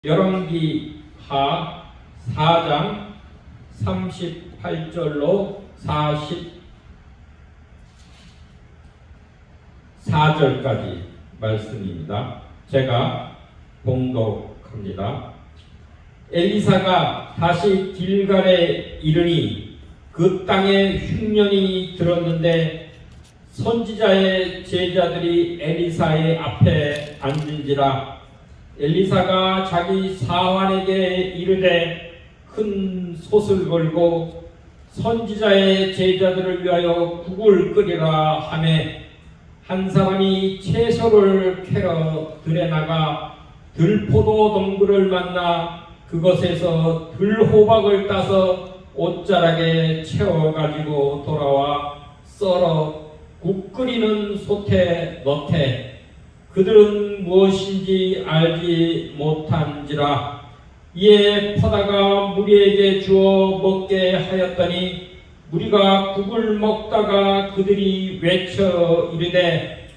열왕기하 4장 38절로 44절까지 말씀입니다. 제가 봉독합니다. 엘리사가 다시 길갈에 이르니 그 땅에 흉년이 들었는데 선지자의 제자들이 엘리사의 앞에 앉은지라. 엘리사가 자기 사환에게 이르되 큰 솥을 걸고 선지자의 제자들을 위하여 국을 끓이라 하매 한 사람이 채소를 캐러 들에 나가 들포도 덩굴을 만나 그것에서 들호박을 따서 옷자락에 채워 가지고 돌아와 썰어 국 끓이는 솥에 넣되 그들은 무엇인지 알지 못한지라. 이에 퍼다가 무리에게 주어 먹게 하였더니 무리가 국을 먹다가 그들이 외쳐 이르되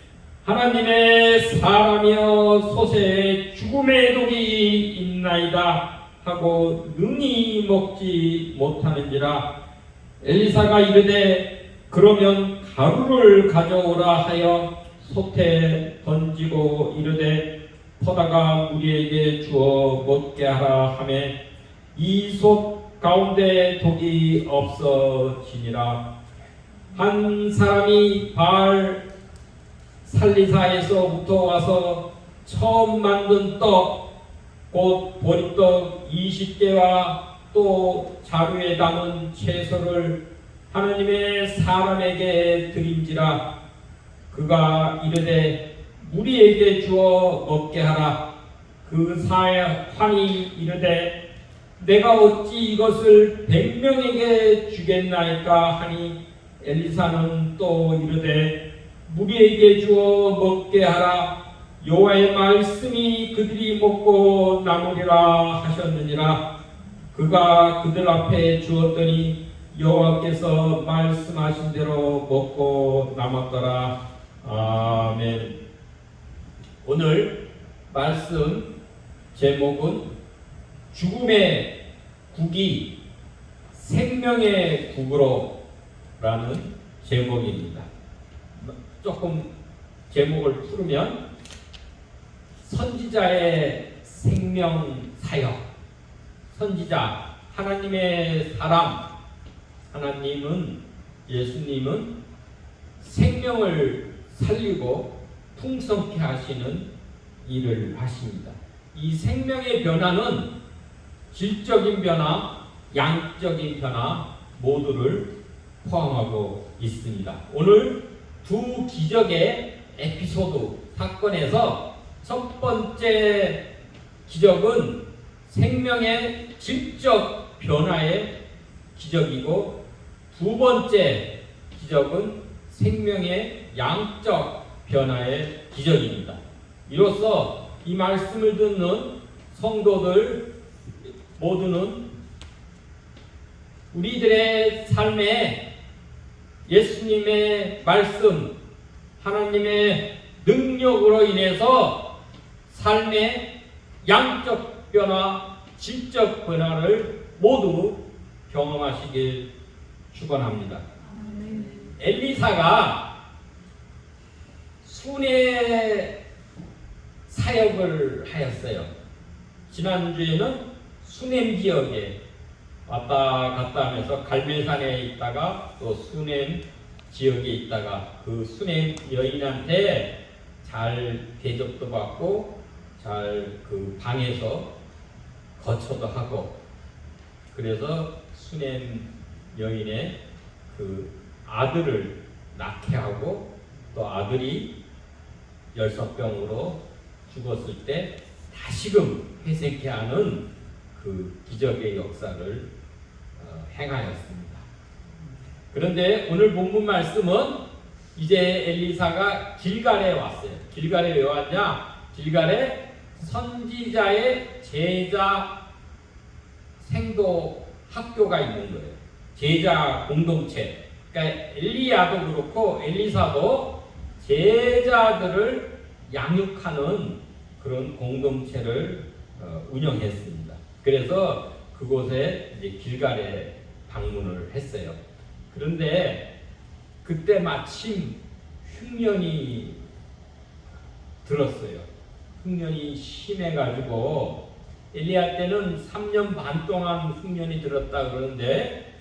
하나님의 사람이여 솥에 죽음의 독이 있나이다 하고 능히 먹지 못하는지라. 엘리사가 이르되 그러면 가루를 가져오라 하여 솥에 던지고 이르되 퍼다가 무리에게 주어 먹게 하라 하매 이 솥 가운데 독이 없어지니라. 한 사람이 바알 살리사에서부터 와서 처음 만든 떡 곧 보리떡 20개와 또 자루에 담은 채소를 하나님의 사람에게 드린지라. 그가 이르되 무리에게 주어 먹게 하라. 그 사환이 이르되 내가 어찌 이것을 100명에게 주겠나이까 하니 엘리사는 또 이르되 무리에게 주어 먹게 하라. 여호와의 말씀이 그들이 먹고 남으리라 하셨느니라. 그가 그들 앞에 주었더니 여호와께서 말씀하신 대로 먹고 남았더라. 아멘. 오늘 말씀 제목은 죽음의 국이 생명의 국으로 라는 제목입니다. 조금 제목을 풀으면 선지자의 생명 사역, 선지자, 하나님의 사람, 하나님은, 예수님은 생명을 살리고 풍성케 하시는 일을 하십니다. 이 생명의 변화는 질적인 변화, 양적인 변화 모두를 포함하고 있습니다. 오늘 두 기적의 에피소드 사건에서 첫 번째 기적은 생명의 질적 변화의 기적이고 두 번째 기적은 생명의 양적 변화의 기적입니다. 이로써 이 말씀을 듣는 성도들 모두는 우리들의 삶에 예수님의 말씀, 하나님의 능력으로 인해서 삶의 양적 변화, 질적 변화를 모두 경험하시길 축원합니다. 엘리사가 순회 사역을 하였어요. 지난주에는 수넴 지역에 왔다 갔다 하면서 갈멜산에 있다가 또 수넴 지역에 있다가 그 수넴 여인한테 잘 대접도 받고 잘 그 방에서 거처도 하고 그래서 수넴 여인의 그 아들을 낳게 하고 또 아들이 열사병으로 죽었을 때 다시금 회생케 하는 그 기적의 역사를 행하였습니다. 그런데 오늘 본문 말씀은 이제 엘리사가 길갈에 왔어요. 길갈에 왜 왔냐? 길갈에 선지자의 제자 생도 학교가 있는 거예요. 제자 공동체. 그러니까 엘리야도 그렇고 엘리사도 제자들을 양육하는 그런 공동체를 운영했습니다. 그래서 그곳에 이제 길갈에 방문을 했어요. 그런데 그때 마침 흉년이 들었어요. 흉년이 심해가지고 엘리야 때는 3년 반 동안 흉년이 들었다 그러는데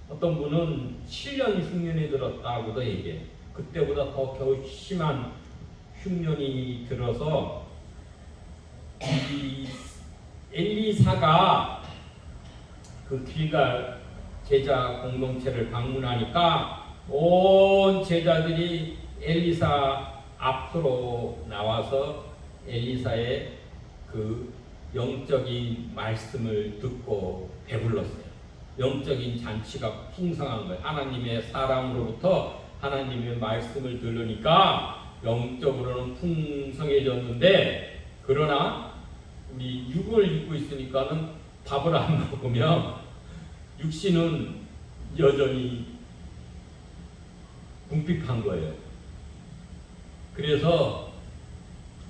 어떤 분은 7년 흉년이 들었다고도 얘기해요. 그때보다 더 겨우 심한 흉년이 들어서 이 엘리사가 그 길갈 제자 공동체를 방문하니까 온 제자들이 엘리사 앞으로 나와서 엘리사의 그 영적인 말씀을 듣고 배불렀어요. 영적인 잔치가 풍성한 거예요. 하나님의 사랑으로부터 하나님의 말씀을 들으니까 영적으로는 풍성해졌는데, 그러나 우리 육을 입고 있으니까는 밥을 안 먹으면 육신은 여전히 궁핍한 거예요. 그래서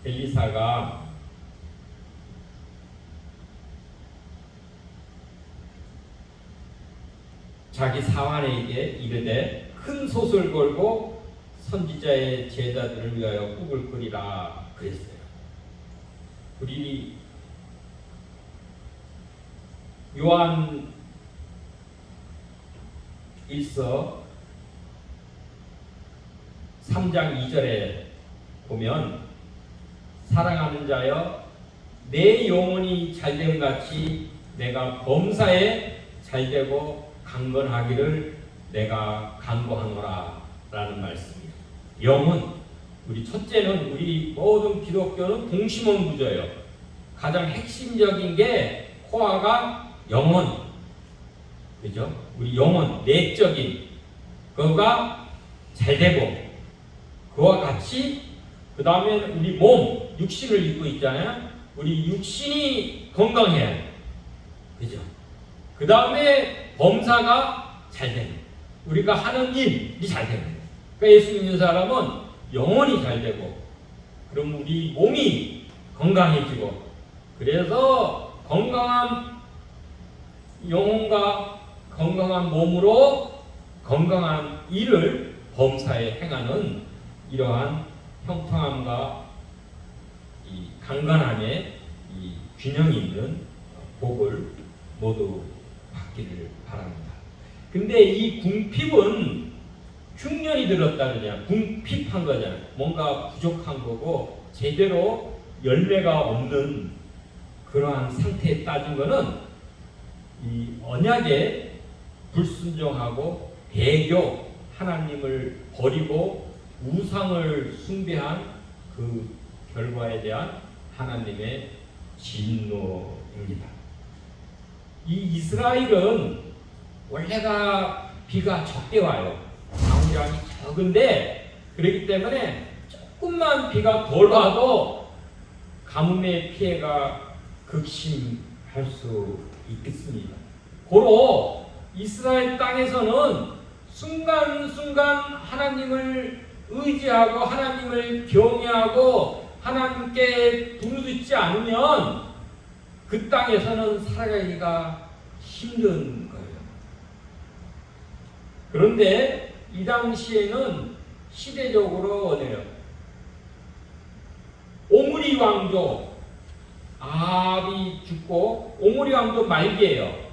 엘리사가 자기 사환에게 이르되 큰 솥을 걸고 선지자의 제자들을 위하여 국을 끓이라 그랬어요. 우리 요한 1서 3장 2절에 보면 사랑하는 자여 내 영혼이 잘됨 같이 내가 범사에 잘되고 강건하기를 내가 간구하노라 라는 말씀입니다. 영혼, 우리 첫째는 우리 모든 기독교는 동심원구조예요. 가장 핵심적인 게 코어가 영혼, 그죠? 우리 영혼, 내적인 그거가 잘되고, 그와 같이 그 다음에 우리 몸, 육신을 입고 있잖아요. 우리 육신이 건강해야 해요. 그죠? 그 다음에 범사가 잘 되는, 우리가 하는 일이 잘 되는 거예요. 그러니까 예수 믿는 사람은 영혼이 잘 되고, 그럼 우리 몸이 건강해지고, 그래서 건강한 영혼과 건강한 몸으로 건강한 일을 범사에 행하는 이러한 평평함과 이 강건함의 이 균형 있는 복을 모두 받기를 바랍니다. 근데 이 궁핍은 흉년이 들었다 그러냐, 궁핍한 거잖아요. 뭔가 부족한 거고 제대로 열매가 없는 그러한 상태에 따진 거는 이 언약에 불순종하고 배교, 하나님을 버리고 우상을 숭배한 그 결과에 대한 하나님의 진노입니다. 이 이스라엘은 원래가 비가 적게 와요. 강우량이 적은데, 그렇기 때문에 조금만 비가 덜 와도 가뭄의 피해가 극심할 수 있겠습니다. 고로 이스라엘 땅에서는 순간순간 하나님을 의지하고 하나님을 경외하고 하나님께 부르짖지 않으면 그 땅에서는 살아가기가 힘든 거예요. 그런데 이 당시에는 시대적으로 어때요? 오므리 왕조 아합이 죽고, 오므리 왕조 말기예요.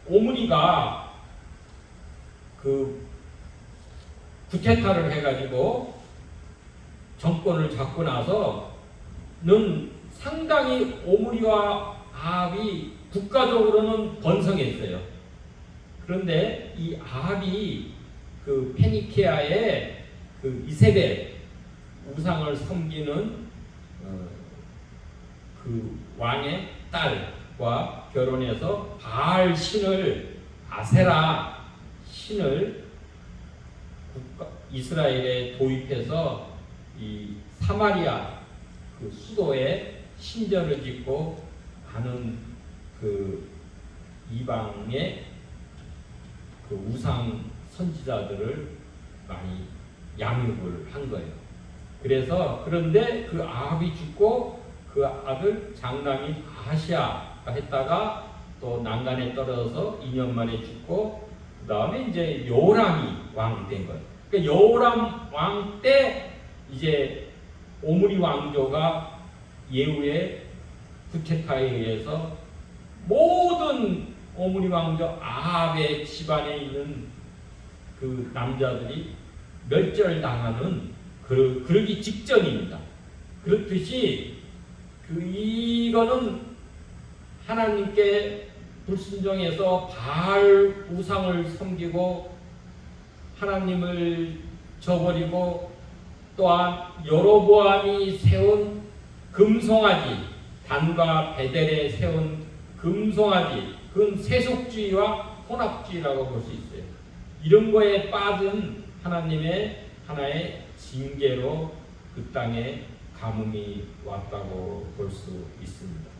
오므리가 그 쿠데타를 해가지고 정권을 잡고 나서는 상당히 오므리와 아합이 국가적으로는 번성했어요. 그런데 이 아합이 그 페니케아의 그 이세벨 우상을 섬기는 그 왕의 딸과 결혼해서 바알 신을, 아세라 신을 이스라엘에 도입해서 이 사마리아 그 수도에 신전을 짓고 하는 그 이방의 그 우상 선지자들을 많이 양육을 한 거예요. 그래서 그런데 그 아합이 죽고 그 아들 장남이 아하시아가 했다가 또 난간에 떨어져서 2년 만에 죽고 그 다음에 이제 여호람이 왕 된 거예요. 그러니까 여호람 왕 때 이제 오므리 왕조가 예후의 쿠데타에 의해서 모든 오므리 왕조 아합의 집안에 있는 그 남자들이 멸절당하는 그러기 직전입니다. 그렇듯이 이거는 하나님께 불순종해서 바알 우상을 섬기고 하나님을 저버리고 또한 여로보암이 세운 금송아지 단과 베델에 세운 금송아지 그건 세속주의와 혼합주의라고 볼 수 있어요. 이런 거에 빠진 하나님의 하나의 징계로 그 땅에 가뭄이 왔다고 볼 수 있습니다.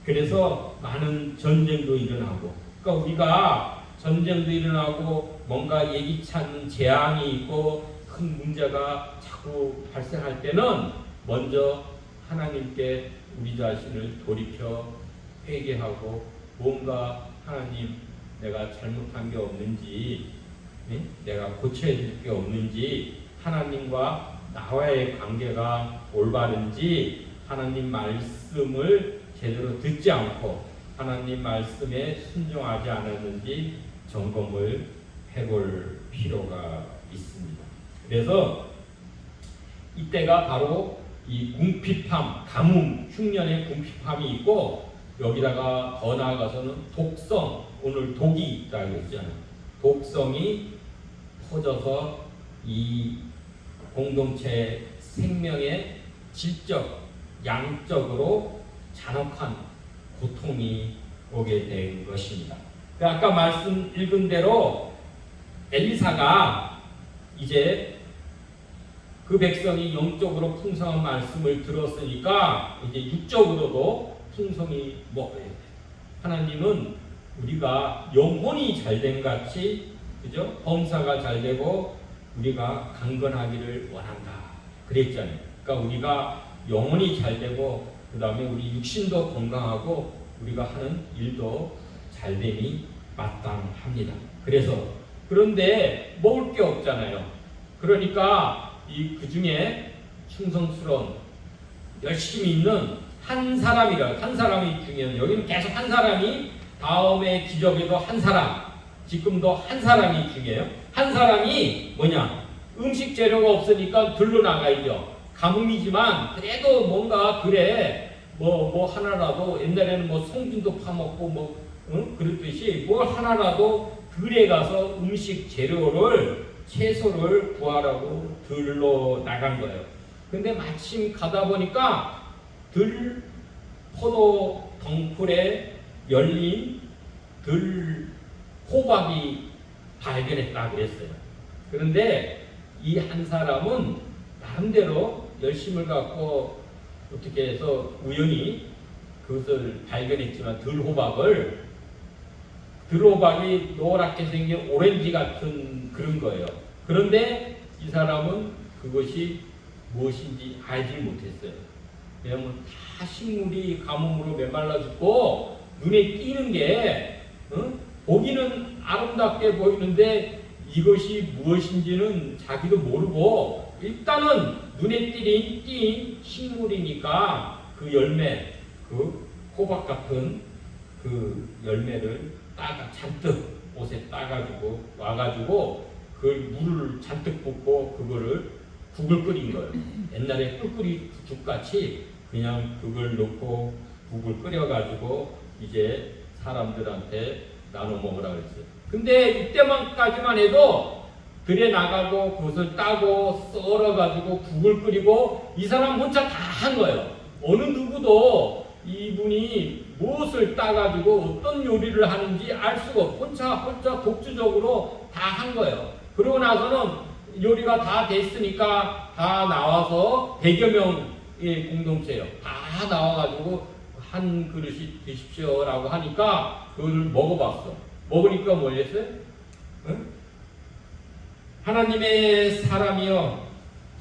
그래서 많은 전쟁도 일어나고, 그러니까 우리가 전쟁도 일어나고 뭔가 예기치 않는 재앙이 있고 큰 문제가 자꾸 발생할 때는 먼저 하나님께 우리 자신을 돌이켜 회개하고 뭔가 하나님 내가 잘못한 게 없는지, 내가 고쳐야 될 게 없는지, 하나님과 나와의 관계가 올바른지, 하나님 말씀을 제대로 듣지 않고 하나님 말씀에 순종하지 않았는지 점검을 해볼 필요가 있습니다. 그래서 이때가 바로 이 궁핍함, 가뭄, 흉년의 궁핍함이 있고 여기다가 더 나아가서는 독성, 오늘 독이 있다고 했잖아요. 독성이 퍼져서 이 공동체 생명의 질적, 양적으로 잔혹한 고통이 오게 된 것입니다. 아까 말씀 읽은 대로 엘리사가 이제 그 백성이 영적으로 풍성한 말씀을 들었으니까 이제 육적으로도 풍성이 먹어야 돼. 하나님은 우리가 영혼이 잘된 같이, 그죠? 범사가 잘되고 우리가 강건하기를 원한다. 그랬잖아요. 그러니까 우리가 영혼이 잘되고 그 다음에 우리 육신도 건강하고 우리가 하는 일도 잘됨이 마땅합니다. 그런데 먹을 게 없잖아요. 그러니까 그 중에 충성스러운 열심히 있는 한 사람이 중요해요. 여기는 계속 한 사람이, 다음의 기적에도 한 사람, 지금도 한 사람이 중요해요. 한 사람이 뭐냐? 음식 재료가 없으니까 들러 나가야죠. 가뭄이지만 그래도 뭔가 뭐 하나라도, 옛날에는 뭐 송진도 파먹고 그랬듯이 뭘 하나라도 들에 가서 음식 재료를, 채소를 구하라고 들러 나간 거예요. 근데 마침 가다 보니까 포도 덩굴에 열린 호박이 발견했다 그랬어요. 그런데 이 한 사람은 나름대로 열심을 갖고 어떻게 해서 우연히 그것을 발견했지만 들호박이 노랗게 생긴 오렌지 같은 그런 거예요. 그런데 이 사람은 그것이 무엇인지 알지 못했어요. 왜냐하면 다 식물이 가뭄으로 메말라 죽고 눈에 띄는 게 보기는 아름답게 보이는데 이것이 무엇인지는 자기도 모르고 일단은 눈에 띈 식물이니까 그 열매, 그 호박 같은 그 열매를 잔뜩 옷에 따가지고 와가지고 그걸 물을 잔뜩 붓고 그거를 국을 끓인 거예요. 옛날에 끓이 죽같이 그냥 그걸 넣고 국을 끓여가지고 이제 사람들한테 나눠 먹으라 그랬어요. 근데 이때만까지만 해도 들에 나가고 그것을 따고 썰어가지고 국을 끓이고 이 사람 혼자 다 한 거예요. 어느 누구도 이분이 무엇을 따가지고 어떤 요리를 하는지 알 수가 없고 혼자 독주적으로 다 한 거예요. 그러고 나서는 요리가 다 됐으니까 다 나와서 100여 명의 공동체예요. 다 나와가지고 한 그릇이 드십시오라고 하니까 그걸 먹어봤어. 먹으니까 뭐였어요? 응? 하나님의 사람이여,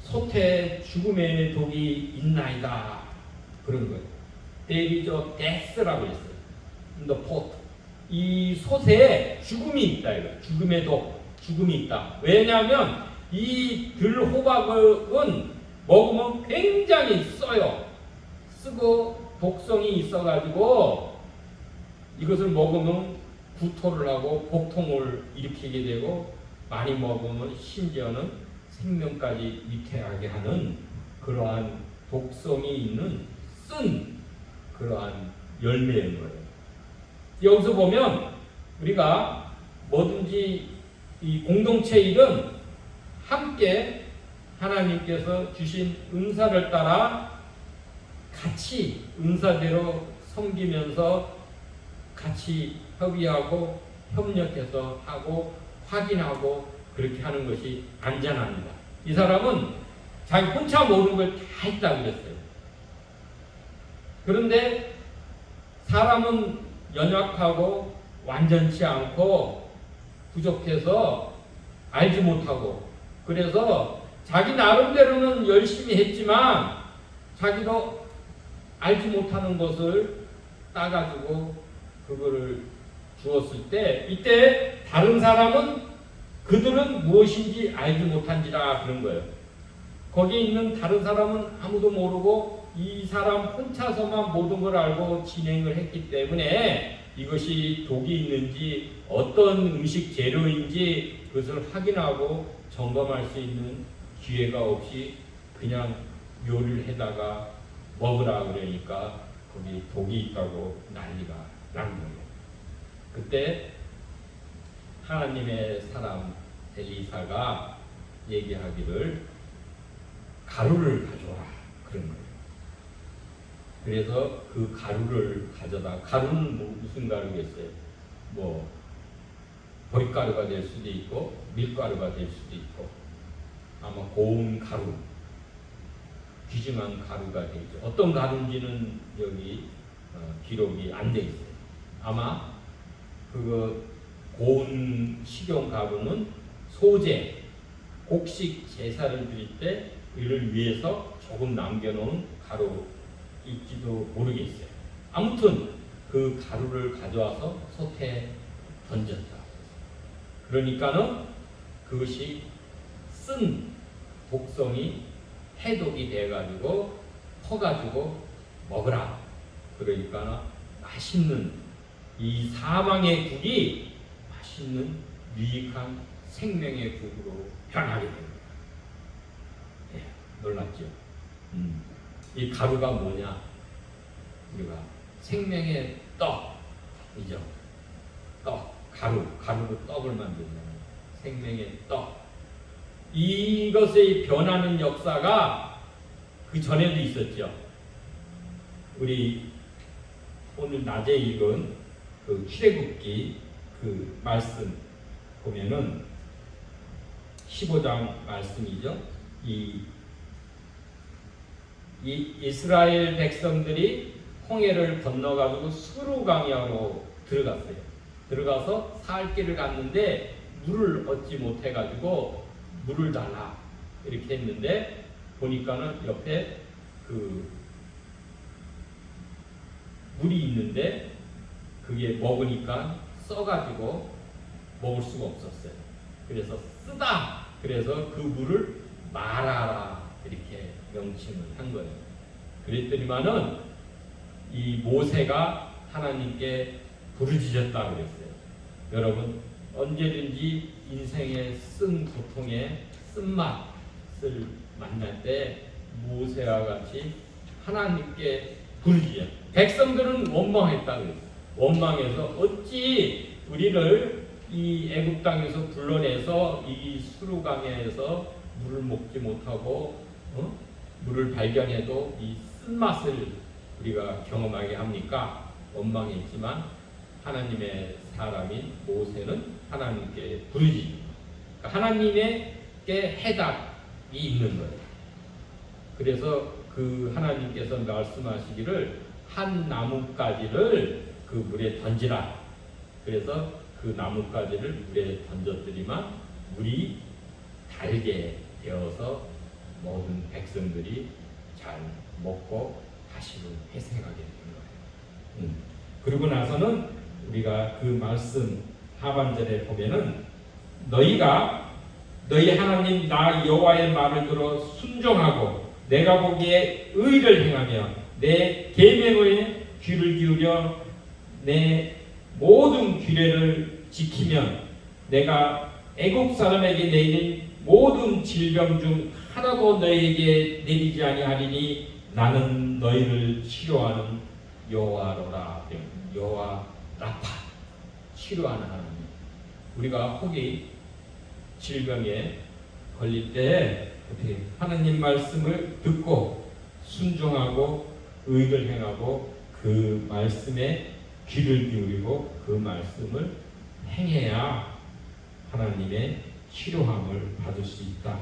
솥에 죽음의 독이 있나이다. 그런 거예요. There is a death라고 했어요. In the pot. 이 솥에 죽음이 있다 이거. 죽음이 있다. 왜냐하면 이 들호박은 먹으면 굉장히 써요. 쓰고 독성이 있어가지고 이것을 먹으면 구토를 하고 복통을 일으키게 되고 많이 먹으면 심지어는 생명까지 위태하게 하는 그러한 독성이 있는 쓴 그러한 열매인 거예요. 여기서 보면 우리가 뭐든지 이 공동체 일은 함께 하나님께서 주신 은사를 따라 같이 은사대로 섬기면서 같이 협의하고 협력해서 하고 확인하고 그렇게 하는 것이 안전합니다. 이 사람은 자기 혼자 모든 걸 다 했다고 그랬어요. 그런데 사람은 연약하고 완전치 않고 부족해서 알지 못하고 그래서 자기 나름대로는 열심히 했지만 자기도 알지 못하는 것을 따가지고 그거를 주었을 때 이때 다른 사람은 그들은 무엇인지 알지 못한지라 그런 거예요. 거기에 있는 다른 사람은 아무도 모르고 이 사람 혼자서만 모든 걸 알고 진행을 했기 때문에 이것이 독이 있는지 어떤 음식 재료인지 그것을 확인하고 점검할 수 있는 기회가 없이 그냥 요리를 해다가 먹으라 그러니까 거기 독이 있다고 난리가 난 거예요. 그때 하나님의 사람 엘리사가 얘기하기를 가루를 가져와 그런 거예요. 그래서 그 가루를 가져다 가루는 무슨 가루겠어요? 뭐 보리가루가 될 수도 있고 밀가루가 될 수도 있고 아마 고운 가루 귀중한 가루가 되죠. 어떤 가루인지는 여기 기록이 안 돼 있어요. 아마 그거 고운 식용 가루는 소제, 곡식 제사를 드릴 때 이를 위해서 조금 남겨놓은 가루일지도 모르겠어요. 아무튼 그 가루를 가져와서 솥에 던졌다. 그러니까는 그것이 쓴 독성이 해독이 돼가지고 퍼가지고 먹으라. 그러니까 맛있는 이 사망의 국이 맛있는 유익한 생명의 국으로 변하게 됩니다. 네, 놀랍죠? 이 가루가 뭐냐? 우리가 생명의 떡이죠. 떡, 가루로 떡을 만든다. 생명의 떡. 이것의 변하는 역사가 그 전에도 있었죠. 우리 오늘 낮에 읽은 그 출애굽기 그 말씀 보면은 15장 말씀이죠. 이 이스라엘 백성들이 홍해를 건너가지고 수르강야로 들어갔어요. 들어가서 살 길을 갔는데 물을 얻지 못해가지고 물을 달라 이렇게 했는데 보니까는 옆에 그 물이 있는데 그게 먹으니까 써가지고 먹을 수가 없었어요. 그래서 쓰다. 그래서 그 물을 마라라 이렇게 명칭을 한 거예요. 그랬더니만은 이 모세가 하나님께 부르짖었다 그랬어요. 여러분 언제든지 인생의 쓴 고통의 쓴맛을 만날 때 모세와 같이 하나님께 부르짖어요. 백성들은 원망했다 그랬어요. 원망해서 어찌 우리를 이 애굽 땅에서 불러내서 이 수르강에서 물을 먹지 못하고 물을 발견해도 이 쓴맛을 우리가 경험하게 합니까? 원망했지만 하나님의 사람인 모세는 하나님께 부르짖습니다. 그러니까 하나님께 해답이 있는 거예요. 그래서 그 하나님께서 말씀하시기를 한 나뭇가지를 그 물에 던지라. 그래서 그 나뭇가지를 물에 던졌더니만 물이 달게 되어서 모든 백성들이 잘 먹고 다시금 회생하게 되는 거예요. 그러고 나서는 우리가 그 말씀 하반절에 보면은 너희가 너희 하나님 나 여호와의 말을 들어 순종하고 내가 보기에 의를 행하며 내 계명에 귀를 기울여 내 모든 규례를 지키면 내가 애국 사람에게 내린 모든 질병 중 하나도 너희에게 내리지 아니하리니 나는 너희를 치료하는 여호와로라. 여호와 라파, 치료하는 하나님. 우리가 혹이 질병에 걸릴 때 어떻게 하나님 말씀을 듣고 순종하고 의를 행하고 그 말씀에 귀를 기울이고 그 말씀을 행해야 하나님의 치료함을 받을 수 있다.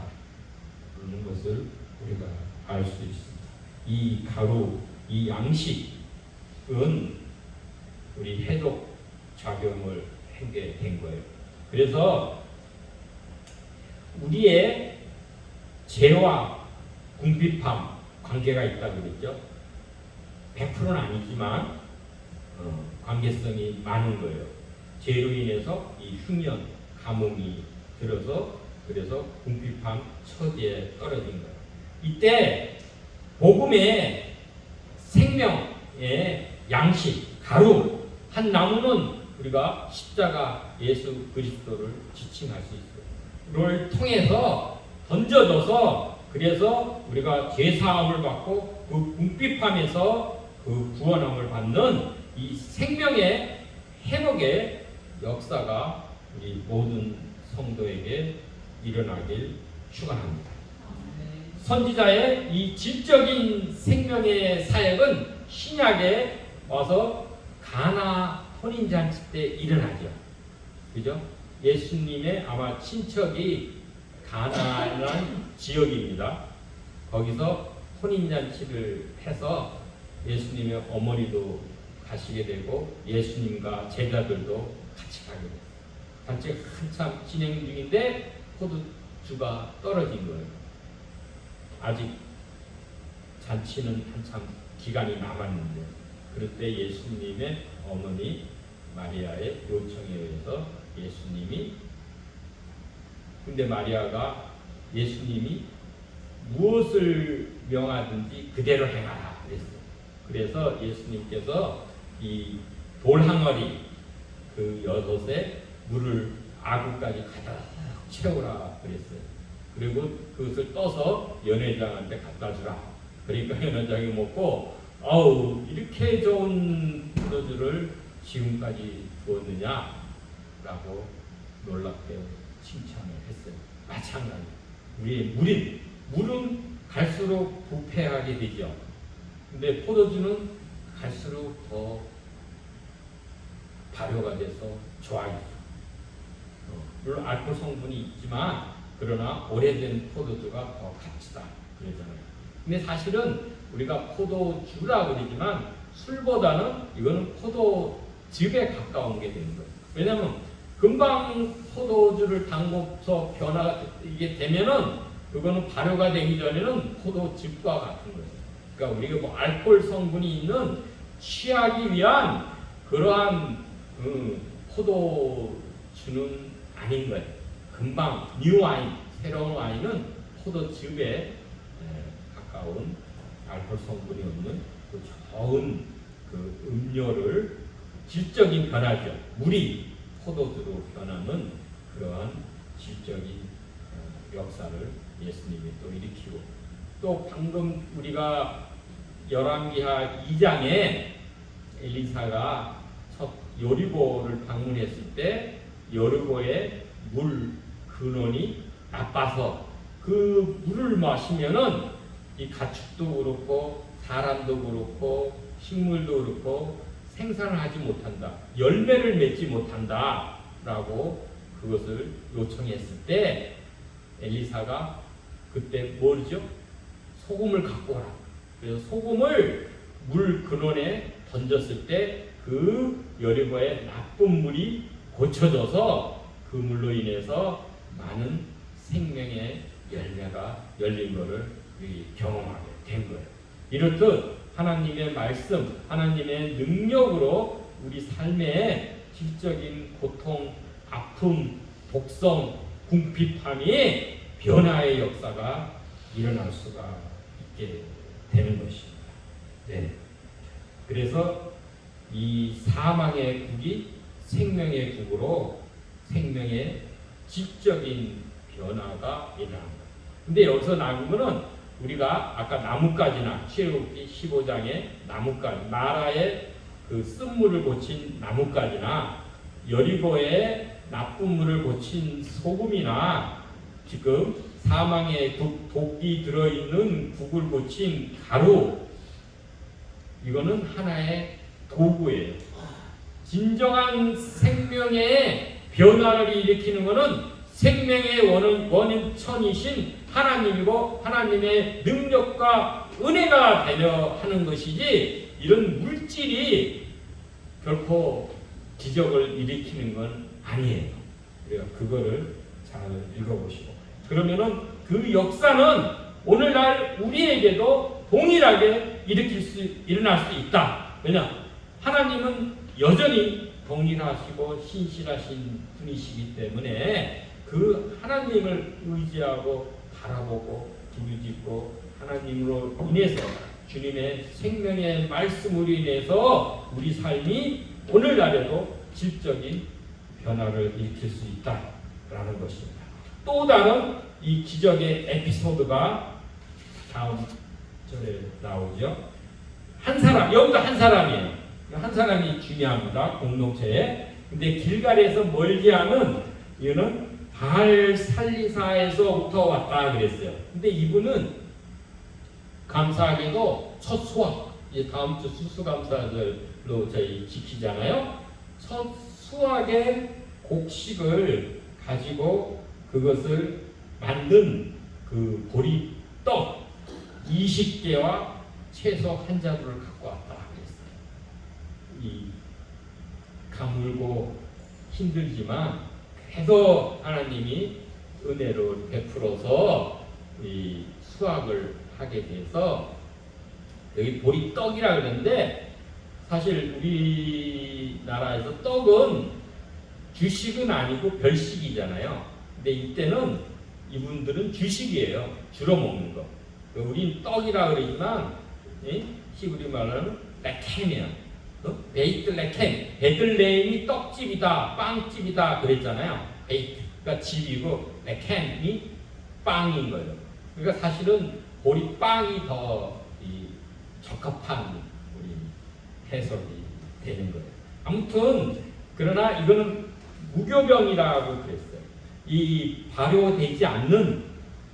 그런 것을 우리가 알 수 있습니다. 이 가루, 이 양식은 우리 해독 작용을 하게 된 거예요. 그래서 우리의 죄와 궁핍함 관계가 있다고 그랬죠. 100%는 아니지만 관계성이 많은 거예요. 죄로 인해서 이 흉년, 가뭄이 들어서 그래서 궁핍함 처지에 떨어진 거예요. 이때 복음의 생명의 양식, 가루, 한 나무는 우리가 십자가 예수 그리스도를 지칭할 수 있어요. 를 통해서 던져져서 그래서 우리가 죄사함을 받고 그 궁핍함에서 그 구원함을 받는 이 생명의 회복의 역사가 우리 모든 성도에게 일어나길 축원합니다. 선지자의 이 질적인 생명의 사역은 신약에 와서 가나 혼인잔치 때 일어나죠. 그죠? 예수님의 아마 친척이 가나라는 지역입니다. 거기서 혼인잔치를 해서 예수님의 어머니도 가시게 되고 예수님과 제자들도 같이 가게 돼요. 잔치가 한참 진행 중인데 포도주가 떨어진 거예요. 아직 잔치는 한참 기간이 남았는데 그럴 때 예수님의 어머니 마리아의 요청에 의해서 예수님이 근데 마리아가 예수님이 무엇을 명하든지 그대로 행하라 그랬어요. 그래서 예수님께서 이 돌항아리 그 6에 물을 아구까지 가득 채우라 그랬어요. 그리고 그것을 떠서 연회장한테 갖다 주라. 그러니까 연회장이 먹고 아우 이렇게 좋은 포도주를 지금까지 부었느냐라고 놀랍게 칭찬을 했어요. 마찬가지. 우리의 물은 갈수록 부패하게 되죠. 근데 포도주는 갈수록 더 발효가 돼서 좋아요. 물론 알코올 성분이 있지만 그러나 오래된 포도주가 더 값지다 그러잖아요. 근데 사실은 우리가 포도주라 그러지만 술보다는 이거는 포도즙에 가까운 게 되는 거예요. 왜냐하면 금방 포도주를 담궈서 변화가 이게 되면은 그거는 발효가 되기 전에는 포도즙과 같은 거예요. 그러니까 우리가 뭐 알코올 성분이 있는 취하기 위한 그러한 포도주는 아닌 거예요. 금방 뉴 와인, 새로운 와인은 포도즙에 가까운 알코올 성분이 없는 그 좋은 그 음료를 질적인 변화죠. 물이 포도주로 변하는 그러한 질적인 역사를 예수님이 또 일으키고 또 방금 우리가 열왕기하 2장에 엘리사가 첫 여리고를 방문했을 때 여리고의 물 근원이 나빠서 그 물을 마시면은 이 가축도 그렇고 사람도 그렇고 식물도 그렇고 생산을 하지 못한다. 열매를 맺지 못한다. 라고 그것을 요청했을 때 엘리사가 그때 뭐죠? 소금을 갖고 오라. 그래서 소금을 물 근원에 던졌을 때 그 여리고의 나쁜 물이 고쳐져서 그 물로 인해서 많은 생명의 열매가 열린 것을 경험하게 된 거예요. 이렇듯 하나님의 말씀, 하나님의 능력으로 우리 삶에 질적인 고통, 아픔, 독성, 궁핍함이 변화의 역사가 일어날 수가 있게 되는 것입니다. 네. 그래서 이 사망의 국이 생명의 국으로 생명의 질적인 변화가 일어납니다. 근데 여기서 나온 거는 우리가 아까 나뭇가지나 출애굽기 15장의 나뭇가지, 마라의 그 쓴물을 고친 나뭇가지나 여리고의 나쁜 물을 고친 소금이나 지금 사망의 독이 들어있는 국을 고친 가루, 이거는 하나의 도구예요. 진정한 생명의 변화를 일으키는 것은 생명의 원천이신 하나님이고 하나님의 능력과 은혜가 되려 하는 것이지, 이런 물질이 결코 기적을 일으키는 건 아니에요. 그래요. 그거를 잘 읽어보시고, 그러면은 그 역사는 오늘날 우리에게도 동일하게 일어날 수 있다. 왜냐? 하나님은 여전히 동일하시고 신실하신 분이시기 때문에 그 하나님을 의지하고 바라보고 부르짖고 하나님으로 인해서 주님의 생명의 말씀으로 인해서 우리 삶이 오늘날에도 질적인 변화를 일으킬 수 있다라는 것입니다. 또 다른 이 기적의 에피소드가 다음 절에 나오죠. 한 사람, 여기도 한 사람이에요. 한 사람이 중요합니다. 공동체에. 근데 길갈에서 멀지 않은 이거는 바알 살리사에서부터 왔다 그랬어요. 근데 이분은 감사하게도 첫 수확, 이제 다음 주 수수감사절로 저희 지키잖아요. 첫 수확의 곡식을 가지고 그것을 만든 그 보리떡 20개와 채소 한 자루를 갖고 왔다 그랬어요. 이 가물고 힘들지만 그래도 하나님이 은혜를 베풀어서 이 수확을 하게 돼서, 여기 보리떡이라 그러는데 사실 우리나라에서 떡은 주식은 아니고 별식이잖아요. 근데 이때는 이분들은 주식이에요. 주로 먹는 거. 우린 떡이라 그러지만 히브리 말로는 레켐이야. 베이트 레켐. 베들레헴이 떡집이다, 빵집이다 그랬잖아요. 베이트, 그러니까 집이고 레켐이 빵인 거예요. 그러니까 사실은 보리빵이 더 적합한 우리 해석이 되는 거예요. 아무튼 그러나 이거는 무교병이라고 그랬어요. 이 발효되지 않는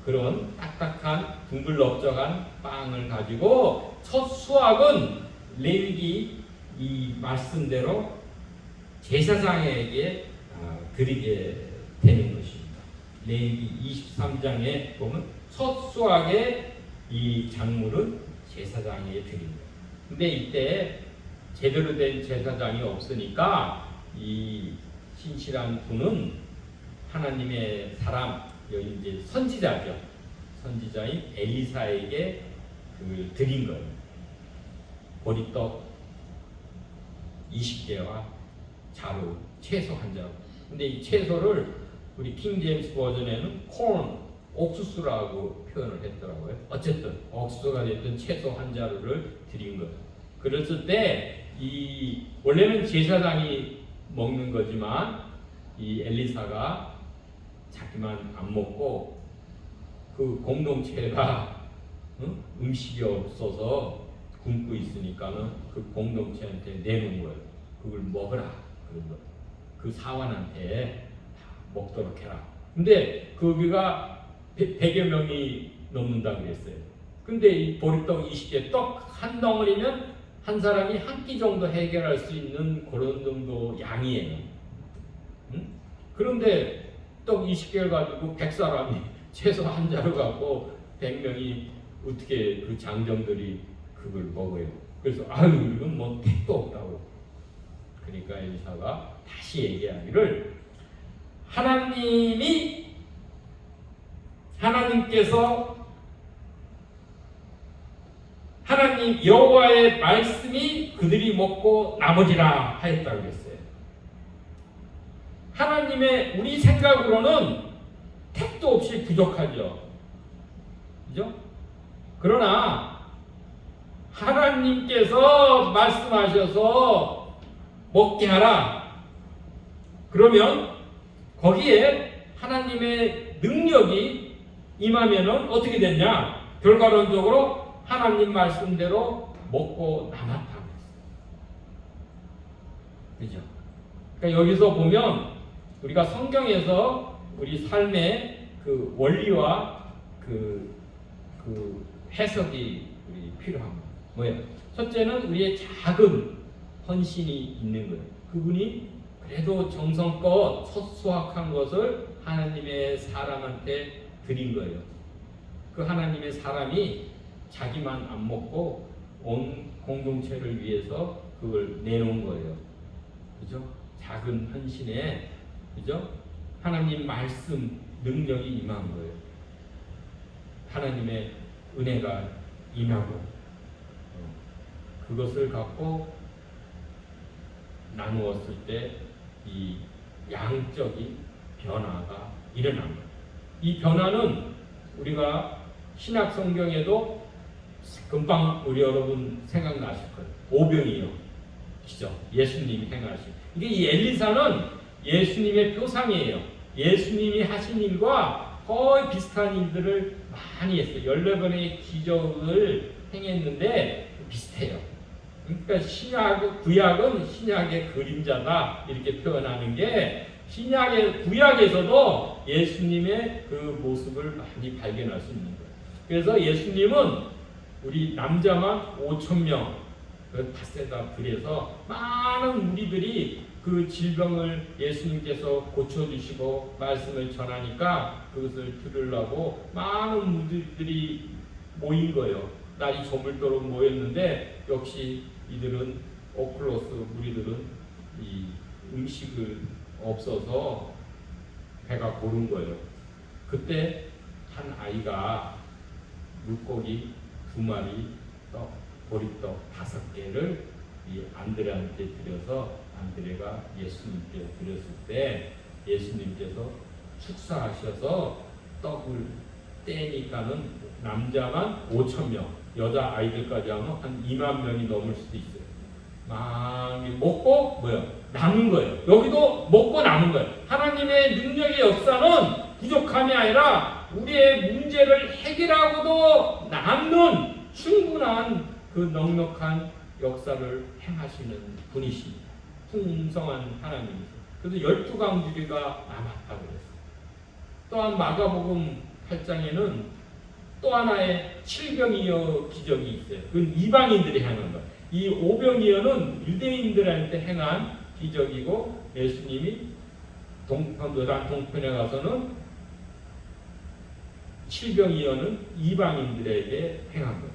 그런 딱딱한 둥글넓적한 빵을 가지고 첫 수확은 레위기 이 말씀대로 제사장에게 드리게 되는 것입니다. 레위기 23장에 보면 첫 수확의 이 작물은 제사장에게 드립니다. 근데 이때 제대로 된 제사장이 없으니까 이 신실한 분은 하나님의 사람, 여기 이제 선지자죠. 선지자인 엘리사에게 그걸 드린 거예요. 보리떡 20개와 자루, 채소 한 자루. 근데 이 채소를 우리 킹 제임스 버전에는 콘, 옥수수라고 표현을 했더라고요. 어쨌든 옥수수가 됐든 채소 한 자루를 드린 거예요. 그랬을 때 이 원래는 제사장이 먹는 거지만 이 엘리사가 자기만 안 먹고 그 공동체가 음식이 없어서 굶고 있으니까는 그 공동체한테 내놓은 거예요. 그걸 먹으라 그런 거. 그 사환한테 먹도록 해라. 근데 거기가 100여 명이 넘는다 그랬어요. 근데 이 보리떡 20개, 떡 한 덩어리면 한 사람이 한 끼 정도 해결할 수 있는 그런 정도 양이에요. 그런데 떡 20개를 가지고 100사람이 채소 한 자루 갖고 100명이 어떻게 그 장정들이 그걸 먹어요. 그래서 아유 이건 뭐 택도 없다고. 그러니까 엘리사가 다시 얘기하기를 하나님께서 하나님 여호와의 말씀이 그들이 먹고 남으리라 하였다고 그랬어요. 하나님의 우리 생각으로는 택도 없이 부족하죠. 그죠? 그러나 하나님께서 말씀하셔서 먹게 하라. 그러면 거기에 하나님의 능력이 임하면은 어떻게 됐냐? 결과론적으로 하나님 말씀대로 먹고 남았다. 그죠? 그러니까 여기서 보면 우리가 성경에서 우리 삶의 그 원리와 그 해석이 우리 필요합니다. 뭐예요? 첫째는 우리의 작은 헌신이 있는 거예요. 그분이 그래도 정성껏 수확한 것을 하나님의 사람한테 드린 거예요. 그 하나님의 사람이 자기만 안 먹고 온 공동체를 위해서 그걸 내놓은 거예요. 그죠? 작은 헌신에, 그죠? 하나님 말씀 능력이 임한 거예요. 하나님의 은혜가 임하고 그것을 갖고 나누었을 때 이 양적인 변화가 일어난 거예요. 이 변화는 우리가 신약 성경에도 금방 우리 여러분 생각나실 거예요. 오병이요. 그죠? 예수님이 행하신. 이게 이 엘리사는 예수님의 표상이에요. 예수님이 하신 일과 거의 비슷한 일들을 많이 했어요. 14번의 기적을 행했는데 비슷해요. 그러니까 구약은 신약의 그림자다 이렇게 표현하는 게 구약에서도 예수님의 그 모습을 많이 발견할 수 있는 거예요. 그래서 예수님은 우리 남자만 5,000명 닷새다 들에서 많은 무리들이 그 질병을 예수님께서 고쳐주시고 말씀을 전하니까 그것을 들으려고 많은 무리들이 모인 거예요. 날이 저물도록 모였는데 역시 이들은 오클로스 무리들은 이 음식을 없어서 배가 고른 거예요. 그때 한 아이가 물고기 2마리 떡, 보리떡 5개를 이 안드레한테 드려서 안드레가 예수님께 드렸을 때 예수님께서 축사하셔서 떡을 떼니까는 남자만 5,000명, 여자 아이들까지 하면 한 2만 명이 넘을 수도 있어요. 많이 먹고 남은 거예요. 여기도 먹고 남은 거예요. 하나님의 능력의 역사는 부족함이 아니라 우리의 문제를 해결하고도 남는 충분한 그 넉넉한 역사를 행하시는 분이십니다. 풍성한 하나님이세요. 그래서 12강주리가 남았다고 그랬어요. 또한 마가복음 8장에는 또 하나의 7병이어 기적이 있어요. 그건 이방인들이 행한 거예요. 이 오병이어는 유대인들한테 행한 기적이고 예수님이 요단 동편에 가서는 7병이어는 이방인들에게 행한 거예요.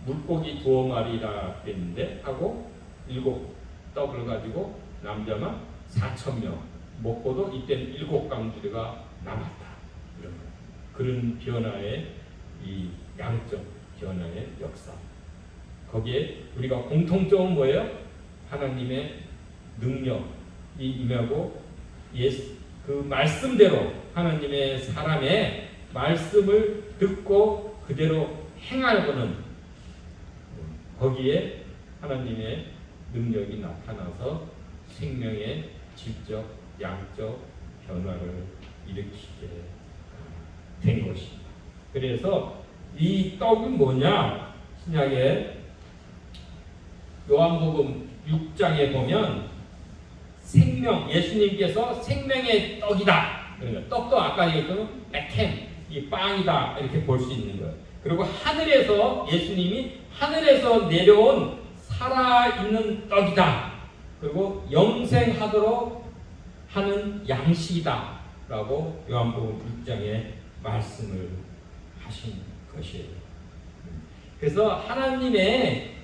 물고기 2마리라 했는데 하고 7떡을 가지고 남자만 4,000명 먹고도 이때는 7강주리가 남았다. 이런 거예요. 그런 변화의 이 양적 변화의 역사. 거기에 우리가 공통점은 뭐예요? 하나님의 능력이 임하고 그 말씀대로 하나님의 사람의 말씀을 듣고 그대로 행하고는 거기에 하나님의 능력이 나타나서 생명의 질적, 양적 변화를 일으키게 된 것입니다. 그래서 이 떡은 뭐냐? 신약의 요한복음 6장에 보면 예수님께서 생명의 떡이다. 그러니까 떡도 아까 얘기했던 메템, 이 빵이다 이렇게 볼 수 있는 거예요. 그리고 예수님이 하늘에서 내려온 살아있는 떡이다. 그리고 영생하도록 하는 양식이다. 라고 요한복음 6장에 말씀을 하신 것이에요. 그래서 하나님께서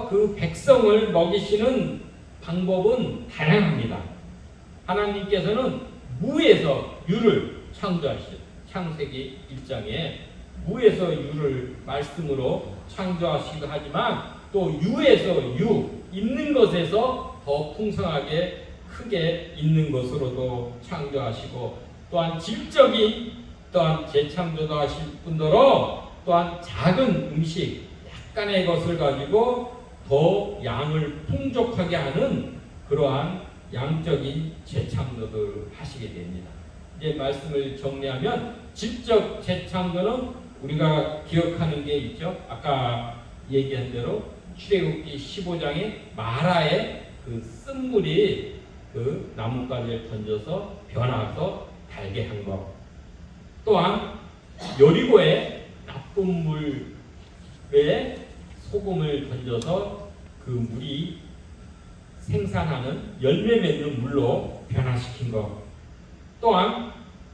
그 백성을 먹이시는 방법은 다양합니다. 하나님께서는 무에서 유를 창조하시죠. 창세기 1장에 무에서 유를 말씀으로 창조하시기도 하지만 또 유에서 유, 있는 것에서 더 풍성하게 크게 있는 것으로도 창조하시고 또한 질적인 또한 재창조도 하실 뿐더러 또한 작은 음식 약간의 것을 가지고 더 양을 풍족하게 하는 그러한 양적인 재창조를 하시게 됩니다. 이제 말씀을 정리하면 질적 재창조는 우리가 기억하는 게 있죠. 아까 얘기한 대로 출애굽기 15장에 마라의 그 쓴물이 그 나뭇가지를 던져서 변화서 달게 한 것. 또한 여리고의 나쁜 물에 소금을 던져서 그 물이 생산하는 열매 맺는 물로 변화시킨 것. 또한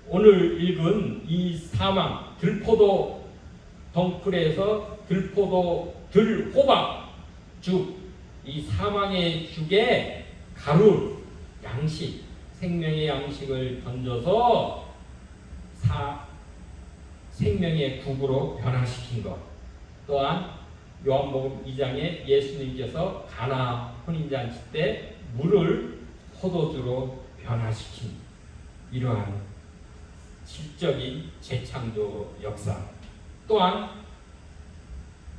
오늘 읽은 이 사망 들포도 덩굴에서 들포도 들호박 죽 이 사망의 죽에 가루 양식 생명의 양식을 던져서 생명의 국으로 변화시킨 것. 또한 요한복음 2장에 예수님께서 가나 혼인잔치 때 물을 포도주로 변화시킨 이러한 질적인 재창조 역사. 또한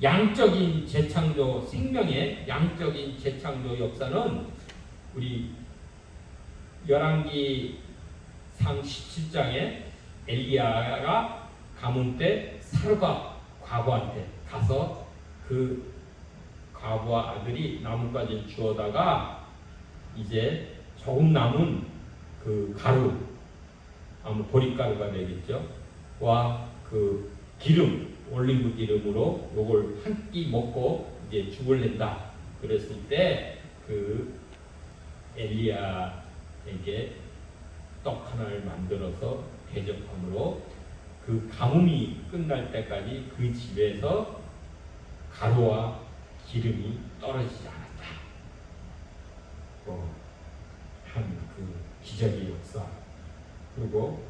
양적인 재창조, 생명의 양적인 재창조 역사는 우리 열왕기상 17장에 엘리야가 가뭄 때 사르밧 과부한테 가서 그 과부와 아들이 나뭇가지를 주워다가 이제 조금 남은 그 가루, 아마 보릿가루가 되겠죠. 와 그 기름, 올리브 기름으로 요걸 한 끼 먹고 이제 죽을 낸다. 그랬을 때 그 엘리야에게 떡 하나를 만들어서 대접함으로 그 가뭄이 끝날 때까지 그 집에서 가루와 기름이 떨어지지 않았다. 한 그 기적의 역사. 그리고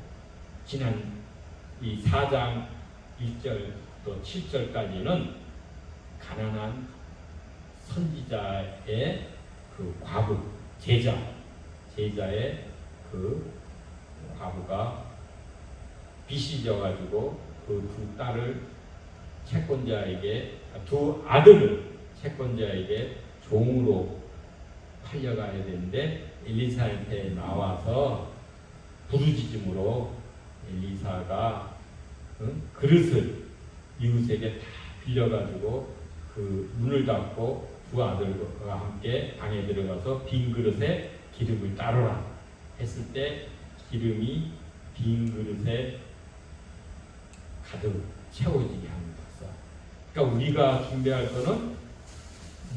지난 이 4장 1절 또 7절까지는 가난한 선지자의 그 과부, 제자의 그 과부가 빚이 져가지고 그 두 딸을 채권자에게, 두 아들을 채권자에게 종으로 팔려가야 되는데 엘리사한테 나와서 부르짖음으로 엘리사가 그릇을 이웃에게 다 빌려가지고 그 문을 닫고 두 아들과 함께 방에 들어가서 빈 그릇에 기름을 따르라 했을 때 기름이 빈 그릇에 가득 채워지게 합니다. 그러니까 우리가 준비할 것은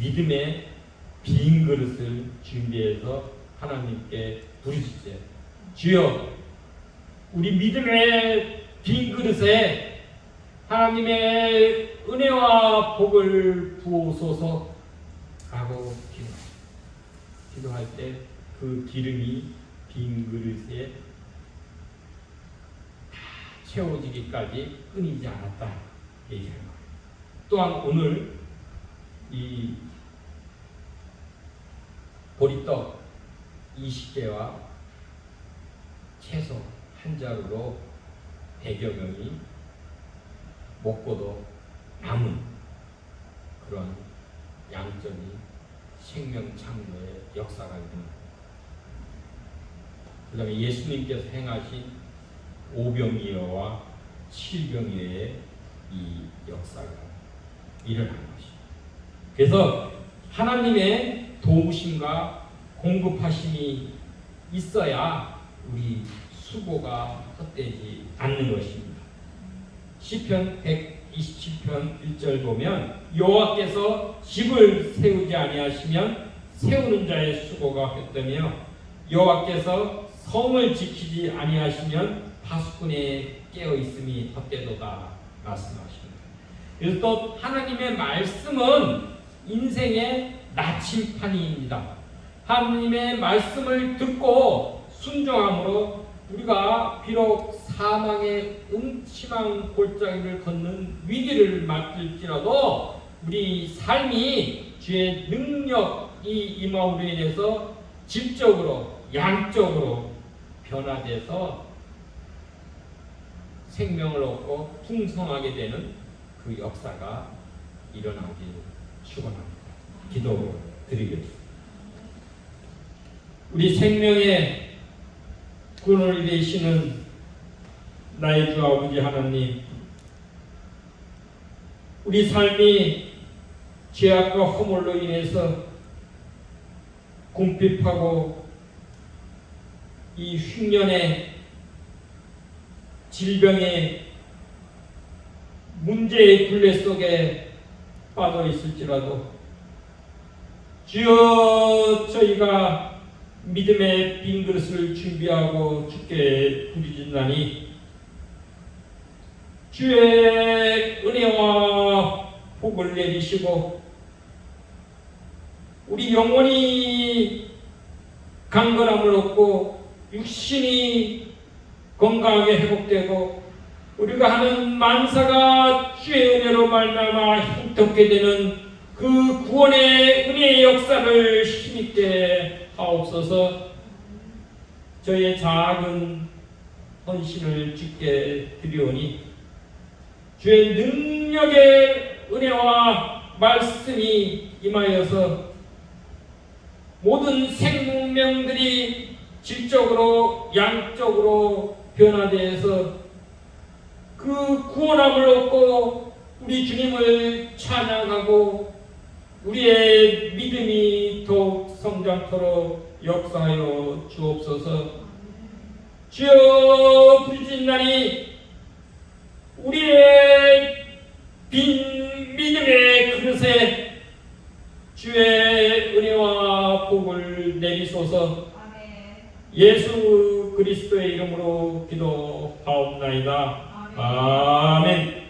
믿음의 빈 그릇을 준비해서 하나님께 부르짖자. 주여, 우리 믿음의 빈 그릇에 하나님의 은혜와 복을 부어소서 라고 기도할 때 그 기름이 빈 그릇에 다 채워지기까지 끊이지 않았다 얘기하는 거예요. 또한 오늘 이 보리떡 20개와 채소 한 자루로 100여 명이 먹고도 남은 그런 양적인 생명 창조의 역사가 있습니다. 그 다음에 예수님께서 행하신 오병이어와 칠병이어의 이 역사가 일어난 것입니다. 그래서 하나님의 도우심과 공급하심이 있어야 우리 수고가 헛되지 않는 것입니다. 시편 127편 1절 보면 여호와께서 집을 세우지 아니하시면 세우는 자의 수고가 헛되며 여호와께서 성을 지키지 아니하시면 파수꾼의 깨어 있음이 헛되도다 말씀하십니다. 그래서 또 하나님의 말씀은 인생의 나침판입니다. 하나님의 말씀을 듣고 순종함으로 우리가 비록 사망의 음침한 골짜기를 걷는 위기를 맞을지라도 우리 삶이 주의 능력이 임함으로 인해서 질적으로 양적으로 변화돼서 생명을 얻고 풍성하게 되는 그 역사가 일어나길 축원합니다. 기도 드리겠습니다. 우리 생명의 근원이 되시는 나의 주 아버지 하나님, 우리 삶이 죄악과 허물로 인해서 궁핍하고 이 흉년의 질병의 문제의 굴레 속에 빠져 있을지라도 주여, 저희가 믿음의 빈 그릇을 준비하고 주께 부르짖나니 주의 은혜와 복을 내리시고 우리 영혼이 강건함을 얻고 육신이 건강하게 회복되고 우리가 하는 만사가 주의 은혜로 말미암아 힘겹게 되는 그 구원의 은혜의 역사를 힘있게 하옵소서. 저의 작은 헌신을 주께 드리오니 주의 능력의 은혜와 말씀이 임하여서 모든 생명들이 질적으로 양적으로 변화되어서 그 구원함을 얻고 우리 주님을 찬양하고 우리의 믿음이 더욱 성장토록 역사하여 주옵소서. 주여, 부르짖나니 우리의 빈 믿음의 그릇에 주의 은혜와 복을 내리소서. 예수 그리스도의 이름으로 기도하옵나이다. 아멘.